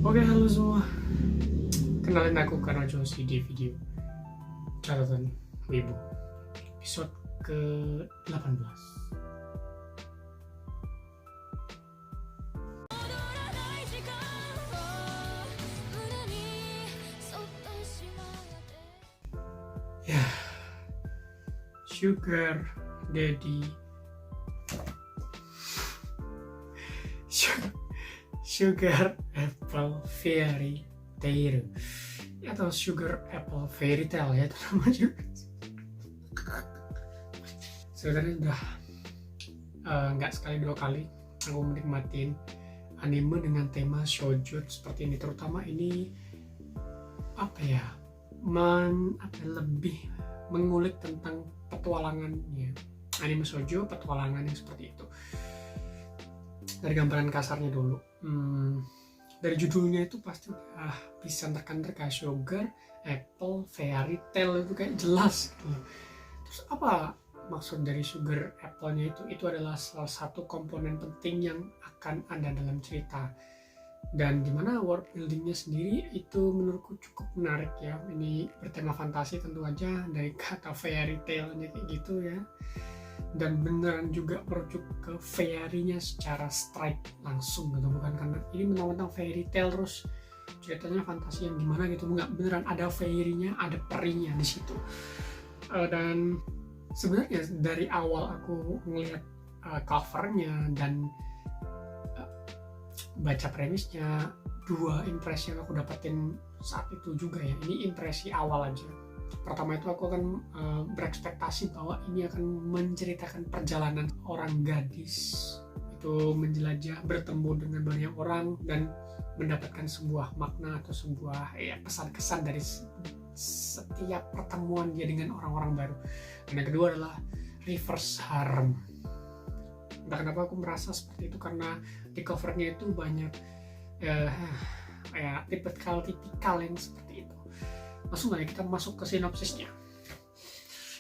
Oke, halo semua. Kenalin aku Karajosi di video catatan Wibu episode ke-18. Ya, Sugar Daddy Sugar Apple Fairy Tale atau Sugar Apple Fairy Tale ya, itu nama juga. Sebenarnya udah nggak sekali dua kali aku menikmatin anime dengan tema shoujo seperti ini, terutama ini lebih mengulik tentang petualangannya. Anime shoujo petualangan yang seperti itu. Dari gambaran kasarnya dulu, dari judulnya itu pasti udah bisa terka Sugar Apple Fairy Tale, itu kayak jelas gitu. Terus apa maksud dari Sugar Apple-nya itu adalah salah satu komponen penting yang akan ada dalam cerita, dan dimana world buildingnya sendiri itu menurutku cukup menarik ya. Ini bertema fantasi tentu aja, dari kata fairy tale-nya kayak gitu ya, dan beneran juga merujuk ke fairy-nya secara straight langsung gitu, bukan karena ini mentang-mentang fairy tale terus ceritanya fantasi yang gimana gitu, nggak, beneran ada fairy-nya, ada perinya di situ. Dan sebenarnya dari awal aku ngelihat covernya dan baca premisnya, dua impresi yang aku dapetin saat itu juga ya. Ini impresi awal aja. Pertama itu aku akan berekspektasi bahwa ini akan menceritakan perjalanan orang gadis itu menjelajah, bertemu dengan banyak orang dan mendapatkan sebuah makna atau sebuah pesan-kesan dari setiap pertemuan dia dengan orang-orang baru. Dan yang kedua adalah reverse harem. Entah kenapa aku merasa seperti itu, karena di covernya itu banyak tipikal yang seperti itu. Langsung aja kita masuk ke sinopsisnya.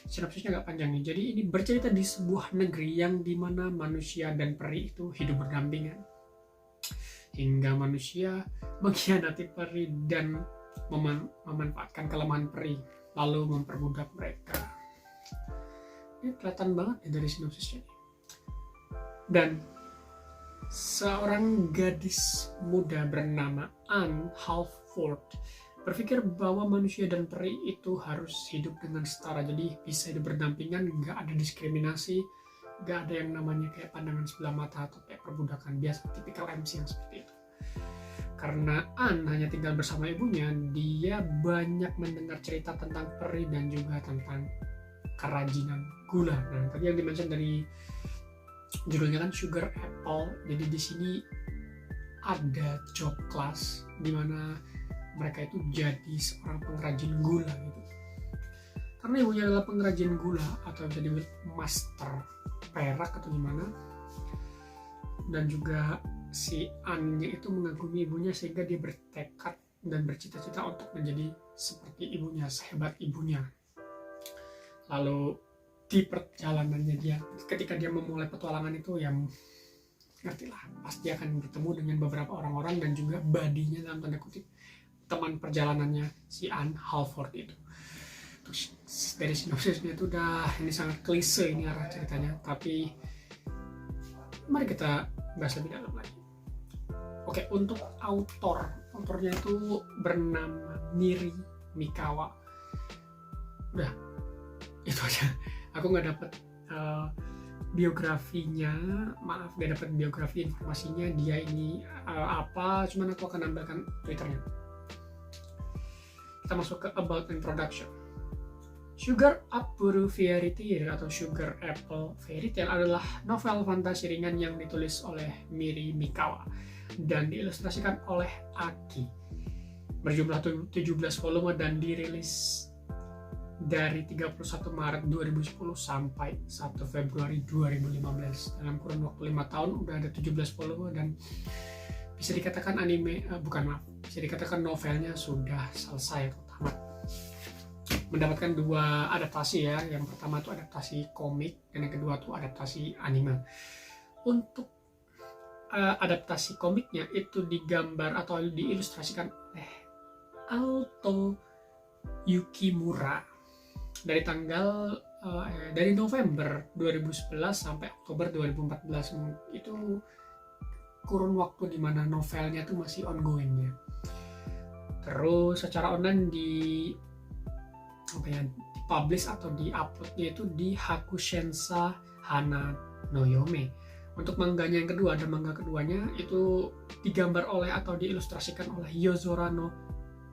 Sinopsisnya agak panjang nih. Jadi ini bercerita di sebuah negeri yang dimana manusia dan peri itu hidup berdampingan, hingga manusia mengkhianati peri dan memanfaatkan kelemahan peri lalu memperbudak mereka. Ini kelihatan banget ya dari sinopsisnya. Dan seorang gadis muda bernama Anne Halford berpikir bahwa manusia dan peri itu harus hidup dengan setara, jadi bisa hidup berdampingan, nggak ada diskriminasi, nggak ada yang namanya kayak pandangan sebelah mata atau kayak perbudakan biasa, tipikal MC yang seperti itu. Karena Anne hanya tinggal bersama ibunya, dia banyak mendengar cerita tentang peri dan juga tentang kerajinan gula. Nah, tadi yang dimention dari judulnya kan Sugar Apple, jadi di sini ada job class di mana mereka itu jadi seorang pengrajin gula gitu. Karena ibunya adalah pengrajin gula atau jadi master perak atau gimana, dan juga si Annya itu mengagumi ibunya sehingga dia bertekad dan bercita-cita untuk menjadi seperti ibunya, sehebat ibunya. Lalu di perjalanannya dia, ketika dia memulai petualangan itu, yang ngertilah, pasti akan bertemu dengan beberapa orang-orang dan juga badinya dalam tanda kutip, teman perjalanannya si Anne Halford itu. Terus dari sinopsisnya itu udah, ini sangat klise ini arah ceritanya, tapi mari kita bahas lebih dalam lagi. Oke, untuk autornya itu bernama Miri Mikawa. Udah, itu aja. Aku nggak dapet biografinya, nggak dapet biografi informasinya dia ini apa, cuman aku akan ambilkan Twitternya. Kita masuk ke about and production. Sugar Apple Fairy Tale atau Sugar Apple Fairy Tale adalah novel fantasi ringan yang ditulis oleh Miri Mikawa dan diilustrasikan oleh Aki. Berjumlah 17 volume dan dirilis dari 31 Maret 2010 sampai 1 Februari 2015. Dalam kurun waktu 5 tahun udah ada 17 volume, dan bisa dikatakan bisa dikatakan novelnya sudah selesai atau tamat. Mendapatkan 2 adaptasi ya. Yang pertama itu adaptasi komik dan yang kedua itu adaptasi anime. Untuk adaptasi komiknya itu digambar atau diilustrasikan oleh Alto Yukimura dari November 2011 sampai Oktober 2014. Itu kurun waktu di mana novelnya tuh masih ongoing ya. Terus secara online dipublish atau di-uploadnya itu di Hakusensha Hana no Yome. Untuk mangganya yang kedua, ada manga keduanya itu digambar oleh atau diilustrasikan oleh Yozora no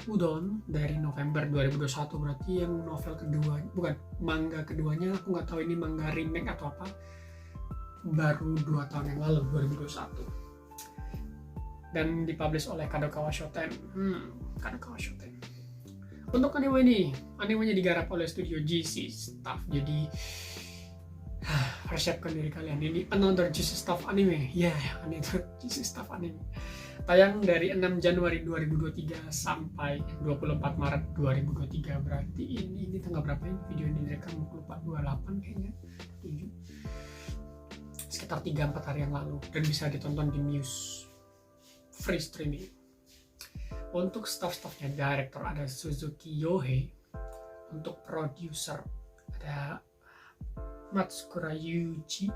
Udon dari November 2021. Berarti yang novel kedua, bukan manga keduanya, aku nggak tahu ini manga remake atau apa, baru 2 tahun yang lalu, 2021, dan dipublish oleh Kadokawa Shoten. Kadokawa Shoten. Untuk anime ini, animenya digarap oleh studio GC Staff. Jadi persiapkan diri kalian, ini another GC Staff anime. Another GC Staff anime. Tayang dari 6 Januari 2023 sampai 24 Maret 2023. Berarti ini tanggal berapa ini? Video ini direkam 28 kayaknya, 7. Sekitar 3-4 hari yang lalu, dan bisa ditonton di Muse free streaming. Untuk staff-staffnya, director ada Suzuki Yohei. Untuk producer ada Matsukura Yuji,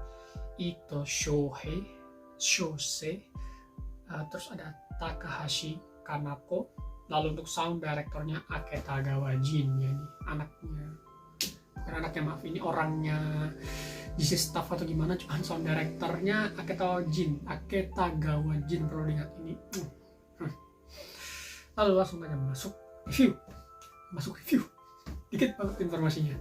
Ito Shose, terus ada Takahashi Kanako. Lalu untuk sound directornya Aketagawa Jin, ya ini ini orangnya GC Staff atau gimana, cuman sound directornya Aketagawa Jin, perlu diingat ini. Lalu langsung aja masuk review. Dikit banget informasinya.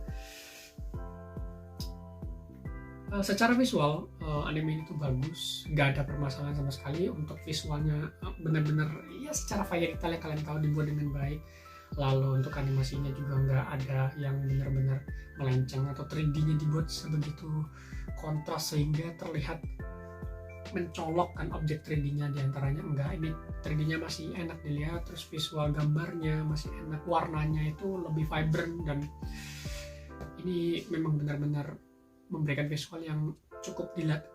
Secara visual, anime ini tuh bagus, nggak ada permasalahan sama sekali. Untuk visualnya bener-bener ya secara fairy tale kalian tahu dibuat dengan baik. Lalu untuk animasinya juga nggak ada yang bener-bener melenceng atau 3D-nya dibuat sebegitu kontras sehingga terlihat mencolok kan objek 3D-nya diantaranya. Enggak, ini 3D-nya masih enak dilihat, terus visual gambarnya masih enak, warnanya itu lebih vibrant, dan ini memang benar-benar memberikan visual yang cukup dilihat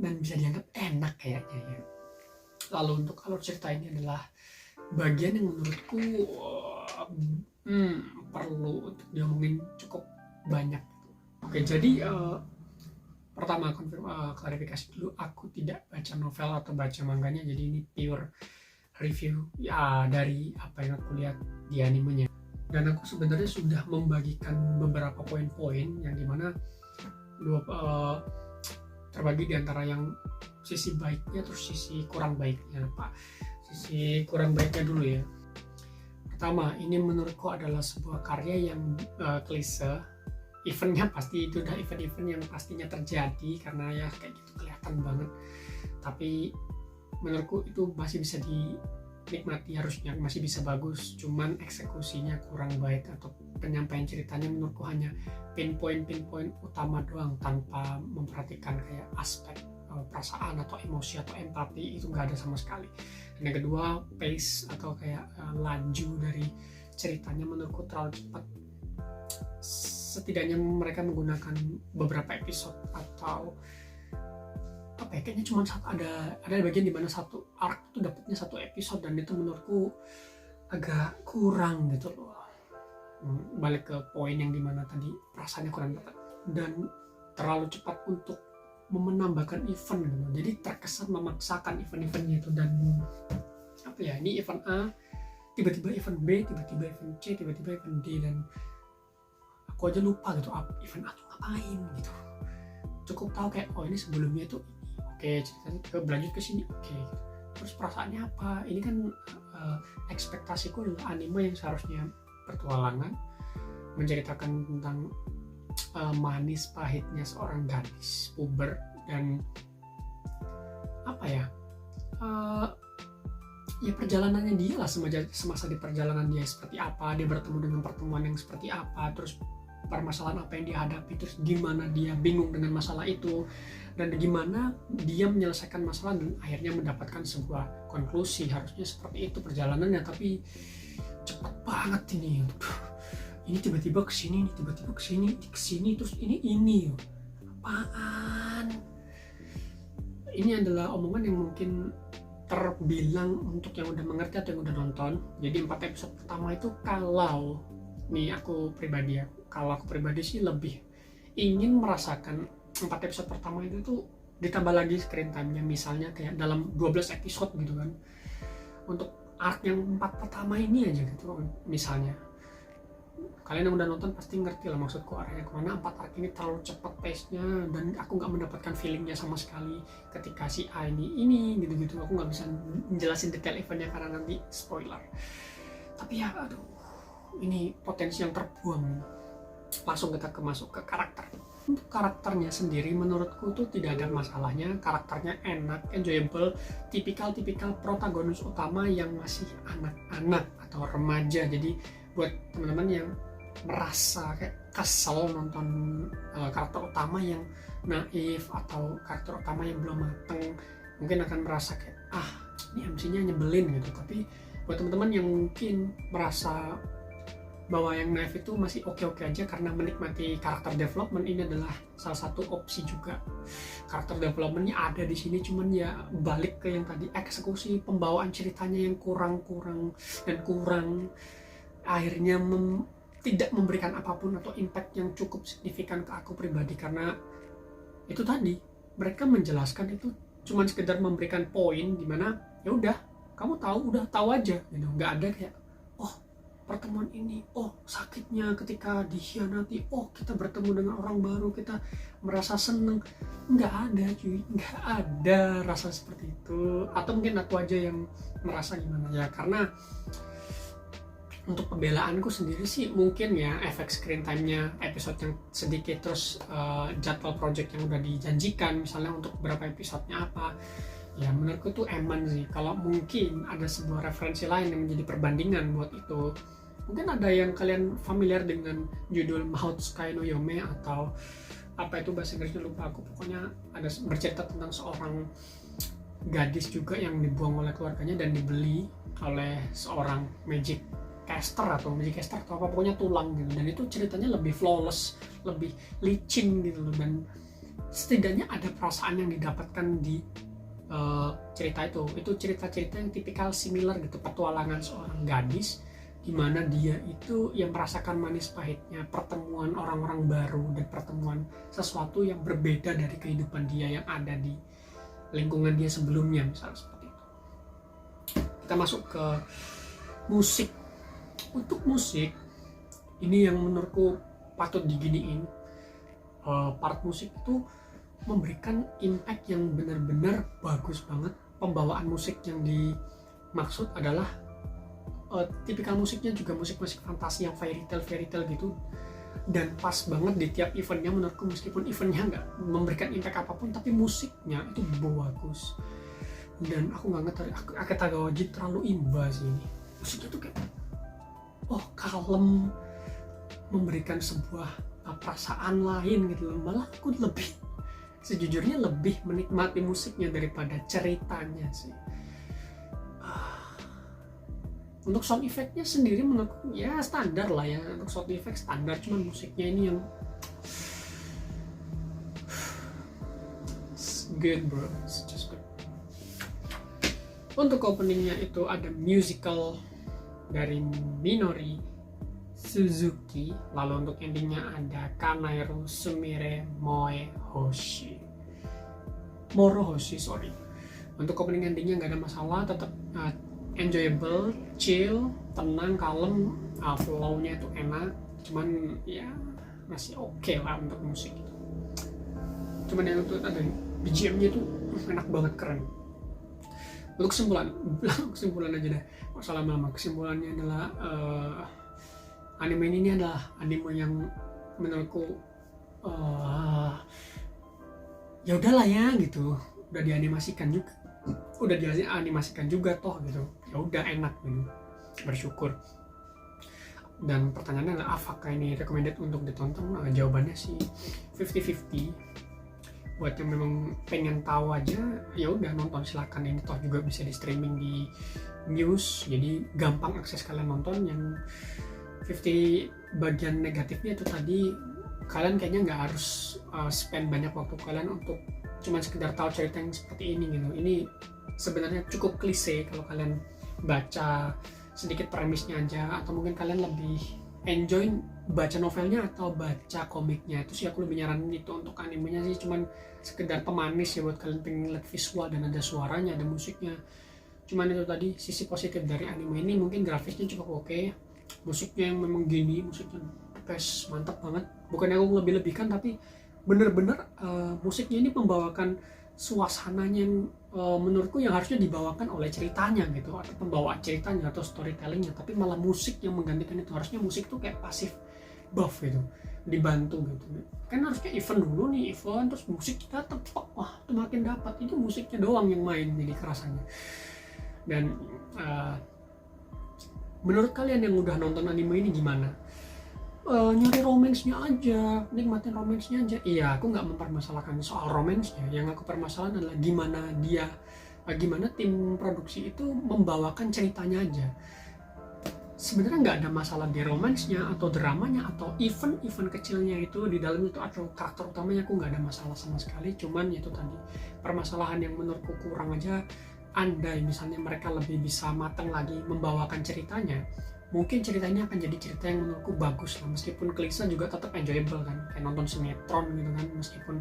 dan bisa dianggap enak kayaknya ya. Lalu untuk alur cerita ini adalah bagian yang menurutku perlu untuk diomongin cukup banyak. Oke, jadi pertama klarifikasi dulu, aku tidak baca novel atau baca manganya, jadi ini pure review ya dari apa yang aku lihat di animenya. Dan aku sebenarnya sudah membagikan beberapa poin-poin yang dimana terbagi di antara yang sisi baiknya terus sisi kurang baiknya. Sisi kurang baiknya dulu ya. Pertama, ini menurutku adalah sebuah karya yang klise. Eventnya pasti itu udah event-event yang pastinya terjadi karena ya kayak gitu kelihatan banget. Tapi menurutku itu masih bisa dinikmati, harusnya masih bisa bagus, cuman eksekusinya kurang baik atau penyampaian ceritanya menurutku hanya pinpoint utama doang tanpa memperhatikan kayak aspek perasaan atau emosi atau empati, itu nggak ada sama sekali. Dan yang kedua, pace atau kayak laju dari ceritanya menurutku terlalu cepat. Setidaknya mereka menggunakan beberapa episode atau kayaknya cuma ada bagian dimana satu arc itu dapatnya satu episode, dan itu menurutku agak kurang gitu loh. Balik ke poin yang dimana tadi perasaannya kurang dapat dan terlalu cepat untuk menambahkan event gitu. Jadi terkesan memaksakan event-eventnya itu, dan ini event A tiba-tiba event B, tiba-tiba event C, tiba-tiba event D, dan aku aja lupa gitu event A tuh ngapain gitu. Cukup tahu kayak ini sebelumnya tuh ceritanya berlanjut ke sini, gitu. Terus perasaannya apa? Ini kan ekspektasiku adalah anime yang seharusnya petualangan, menceritakan tentang manis pahitnya seorang gadis puber, dan perjalanannya dia lah, semasa di perjalanan dia seperti apa, dia bertemu dengan pertemuan yang seperti apa, terus permasalahan apa yang dia hadapi, terus gimana dia bingung dengan masalah itu, dan gimana dia menyelesaikan masalah dan akhirnya mendapatkan sebuah konklusi. Harusnya seperti itu perjalanannya, tapi cepat banget ini. Ini tiba-tiba kesini, tiba-tiba kesini, terus ini apaan? ini adalah omongan yang mungkin terbilang untuk yang udah mengerti atau yang udah nonton. Jadi 4 episode pertama itu kalau aku pribadi sih lebih ingin merasakan 4 episode pertama itu tuh ditambah lagi screen time-nya, misalnya kayak dalam 12 episode gitu kan, untuk arc yang 4 pertama ini aja gitu. Misalnya kalian yang udah nonton pasti ngerti lah maksudku arahnya kemana. 4 arc ini terlalu cepat pace-nya dan aku nggak mendapatkan feelingnya sama sekali ketika si A ini gitu-gitu. Aku nggak bisa menjelasin detail eventnya karena nanti spoiler. Tapi ya aduh, ini potensi yang terbuang. Langsung kita masuk ke karakter. Untuk karakternya sendiri menurutku tuh tidak ada masalahnya. Karakternya enak, enjoyable, tipikal protagonis utama yang masih anak-anak atau remaja. Jadi buat teman-teman yang merasa kayak kesel nonton karakter utama yang naif atau karakter utama yang belum mateng, mungkin akan merasa kayak ini MC-nya nyebelin gitu. Tapi buat teman-teman yang mungkin merasa bahwa yang naif itu masih oke-oke aja karena menikmati karakter development, ini adalah salah satu opsi juga. Karakter developmentnya ada di sini, cuman ya balik ke yang tadi, eksekusi pembawaan ceritanya yang kurang akhirnya tidak memberikan apapun atau impact yang cukup signifikan ke aku pribadi. Karena itu tadi, mereka menjelaskan itu cuman sekedar memberikan poin dimana ya udah kamu udah tahu aja gitu, nggak ada kayak pertemuan ini, sakitnya ketika dikhianati, kita bertemu dengan orang baru, kita merasa seneng. Nggak ada rasa seperti itu. Atau mungkin aku aja yang merasa gimana ya, karena untuk pembelaanku sendiri sih mungkin ya efek screen time-nya episode yang sedikit, terus jadwal project yang udah dijanjikan misalnya untuk berapa episodenya apa, ya menurutku tuh eman sih. Kalau mungkin ada sebuah referensi lain yang menjadi perbandingan buat itu, mungkin ada yang kalian familiar dengan judul Mahout Sky no Yome atau apa itu bahasa Inggrisnya lupa aku, pokoknya ada bercerita tentang seorang gadis juga yang dibuang oleh keluarganya dan dibeli oleh seorang magic caster atau apa, pokoknya tulang gitu. Dan itu ceritanya lebih flawless, lebih licin gitu loh, dan setidaknya ada perasaan yang didapatkan di cerita itu cerita-cerita yang tipikal similar gitu, petualangan seorang gadis di mana dia itu yang merasakan manis pahitnya pertemuan orang-orang baru dan pertemuan sesuatu yang berbeda dari kehidupan dia yang ada di lingkungan dia sebelumnya, misalnya seperti itu. Kita masuk ke musik. Untuk musik ini yang menurutku patut diginiin. Part musik itu memberikan impact yang benar-benar bagus banget. Pembawaan musik yang dimaksud adalah tipikal musiknya juga musik fantasi yang fairy tale gitu, dan pas banget di tiap eventnya menurutku. Meskipun eventnya nggak memberikan impact apapun, tapi musiknya itu bagus. Dan aku nggak ngerti, Akutagawa terlalu imba sih ini. Musiknya tuh kayak kalem, memberikan sebuah perasaan lain gitu loh. Malah aku sejujurnya lebih menikmati musiknya daripada ceritanya sih. Untuk sound effect-nya sendiri menurutku ya standar lah ya, untuk sound effect standar, cuman musiknya ini yang good bro, it's just good. Untuk openingnya itu ada musical dari Minori Suzuki, lalu untuk endingnya ada Kanairu Sumire Morohoshi. Untuk opening endingnya nggak ada masalah, tetap enjoyable, chill, tenang, kalem, flow-nya itu enak. Cuman ya masih oke lah untuk musik itu. Cuman yang itu ada BGM-nya itu enak banget, keren. Untuk kesimpulan aja deh, nggak usah lama-lama. Kesimpulannya adalah anime ini adalah anime yang menurutku ya udahlah ya gitu, udah dianimasikan juga toh gitu, ya udah enak gitu, bersyukur. Dan pertanyaannya adalah apakah ini recommended untuk ditonton? Jawabannya sih 50-50. Buat yang memang pengen tahu aja ya udah nonton, silakan. Ini toh juga bisa di streaming di Muse, jadi gampang akses kalian nonton. Yang 50 bagian negatifnya itu tadi, kalian kayaknya nggak harus spend banyak waktu kalian untuk cuma sekedar tahu cerita yang seperti ini gitu. Ini sebenarnya cukup klise kalau kalian baca sedikit premisnya aja, atau mungkin kalian lebih enjoy baca novelnya atau baca komiknya. Itu sih aku lebih nyaranin itu. Untuk animenya sih cuman sekedar pemanis ya buat kalian pengen lihat visual dan ada suaranya, ada musiknya. Cuman itu tadi sisi positif dari anime ini, mungkin grafisnya cukup oke, musiknya yang memang gini, musiknya best, mantap banget. Bukannya aku lebih-lebihkan, tapi bener-bener musiknya ini membawakan suasananya yang menurutku yang harusnya dibawakan oleh ceritanya gitu, atau pembawaan ceritanya atau storytellingnya, tapi malah musik yang menggantikan itu. Harusnya musik tuh kayak pasif buff gitu, dibantu gitu kan. Harusnya event dulu nih, event terus musik kita tepak, wah itu makin dapat. Itu musiknya doang yang main jadi kerasanya. Dan menurut kalian yang udah nonton anime ini gimana? Nyari romansnya aja, nikmatin romansnya aja. Iya, aku nggak mempermasalahkan soal romansnya. Yang aku permasalahan adalah gimana tim produksi itu membawakan ceritanya aja. Sebenarnya nggak ada masalah di romansnya atau dramanya atau event kecilnya itu di dalam itu, atau karakter utamanya, aku nggak ada masalah sama sekali. Cuman itu tadi permasalahan yang menurutku kurang aja. Andai misalnya mereka lebih bisa matang lagi membawakan ceritanya, mungkin ceritanya akan jadi cerita yang menurutku bagus lah. Meskipun klise juga tetap enjoyable kan, kayak nonton sinetron gitu kan. Meskipun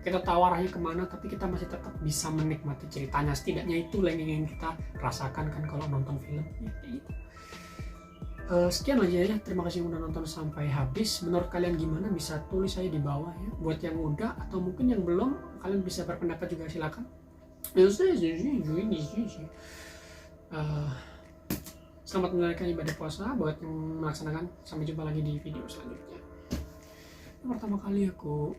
kita tahu arahnya kemana, tapi kita masih tetap bisa menikmati ceritanya. Setidaknya itu yang ingin kita rasakan kan kalau nonton film ya, kayak gitu. Sekian aja ya, terima kasih udah nonton sampai habis. Menurut kalian gimana? Bisa tulis saya di bawah ya. Buat yang udah atau mungkin yang belum, kalian bisa berpendapat juga, silakan. Selamat menjalankan ibadah puasa buat yang melaksanakan. Sampai jumpa lagi di video selanjutnya. Ini pertama kali aku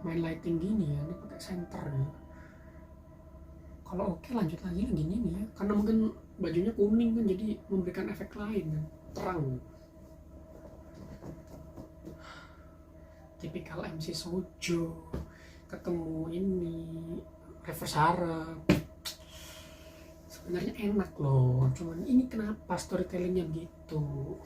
main lighting gini ya, ini pakai center ya. Kalau oke lanjut lagi gini nih ya, karena mungkin bajunya kuning kan, jadi memberikan efek lain kan, terang. Tipikal MC Sojo ketemu ini reverse harap. Sebenarnya enak loh, cuman ini kenapa storytellingnya begitu.